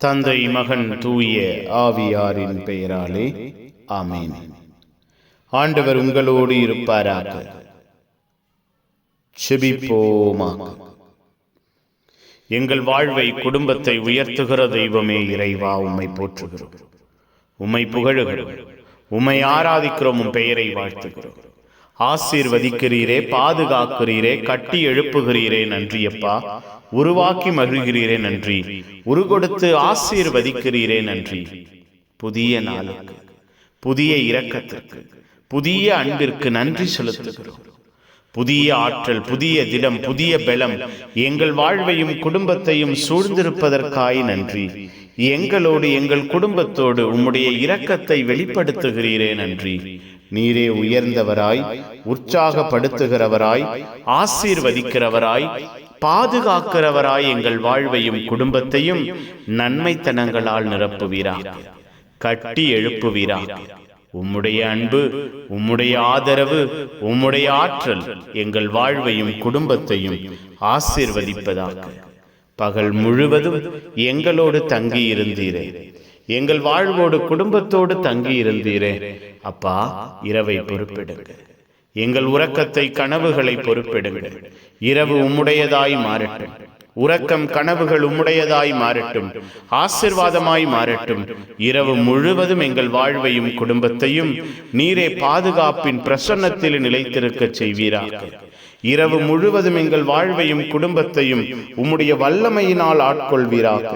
தந்தை, மகன், தூய ஆவியாரின் பெயராலே ஆமென். ஆண்டவர் உங்களோடு இருப்பாராக. செபிப்போமாக. எங்கள் வாழ்வை, குடும்பத்தை உயர்த்துகிற தெய்வமே இறைவா, உம்மை போற்றுகிறோம், உம்மை புகழுகிறோம், உம்மை ஆராதிக்கிறோம், உம் பெயரை வாழ்த்துகிறோம். ஆசீர்வதிக்கிறீரே, பாதுகாக்கிறீரே, கட்டி எழுப்புகிறீரே, நன்றியப்பா. உருவாக்கி மகிழ்கிறீரே, நன்றி. உருகொடுத்து ஆசீர்வதிக்கிறீரே, நன்றி. புதிய நாளுக்கு, புதிய இரக்கத்திற்கு, புதிய அன்பிற்கு நன்றி செலுத்துகிறோம். புதிய ஆற்றல், புதிய திடம், புதிய பலம் எங்கள் வாழ்வையும் குடும்பத்தையும் சூழ்ந்திருப்பதற்காய் நன்றி. எங்களோடு, எங்கள் குடும்பத்தோடு உம்முடைய இரக்கத்தை வெளிப்படுத்துகிறீரே, நன்றி. நீரே உயர்ந்தவராய், உற்சாகப்படுத்துகிறவராய், ஆசீர்வதிக்கிறவராய், பாதுகாக்கிறவராய் எங்கள் வாழ்வையும் குடும்பத்தையும் நன்மைத்தனங்களால் நிரப்புவீராக, கட்டி எழுப்புவீராக. உம்முடைய அன்பு, உம்முடைய ஆதரவு, உம்முடைய ஆற்றல் எங்கள் வாழ்வையும் குடும்பத்தையும் ஆசீர்வதிப்பதாக. பகல் முழுவதும் எங்களோடு தங்கி இருந்தீரே, எங்கள் வாழ்வோடு குடும்பத்தோடு தங்கி இருந்தீரே அப்பா. இரவை பொறுப்பெடுங்க, எங்கள் உறக்கத்தை, கனவுகளை பொறுப்பெடுங்க. இரவு உம்முடையதாய் மாறட்டும், உறக்கம் கனவுகள் உம்முடையதாய் மாறட்டும், ஆசீர்வாதமாய் மாறட்டும். இரவு முழுவதும் எங்கள் வாழ்வையும் குடும்பத்தையும் நீரே பாதுகாப்பின் பிரசன்னத்தில் நிலைத்திருக்க செய்வீராக. இரவு முழுவதும் எங்கள் வாழ்வையும் குடும்பத்தையும் உம்முடைய வல்லமையினால் ஆட்கொள்வீராக.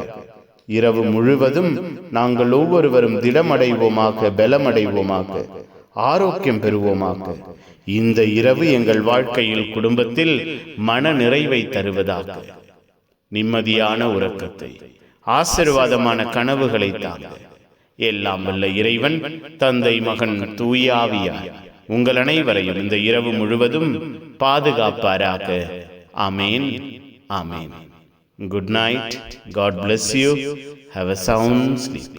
இரவு முழுவதும் நாங்கள் ஒவ்வொருவரும் திடமடைவோமாக, பலமடைவோமாக, ஆரோக்கியம் பெறுவோமாக. இந்த இரவு எங்கள் வாழ்க்கையில், குடும்பத்தில் மன நிறைவை தருவதாக. நிம்மதியான உறக்கத்தை, ஆசீர்வாதமான கனவுகளை தாங்க. எல்லாம் வல்ல இறைவன், தந்தை, மகன், தூய ஆவியார் உங்கள் அனைவரையும் இந்த இரவு முழுவதும் பாதுகாப்பாராக. ஆமேன், ஆமேன். Good night. God bless you. Have a sound sleep.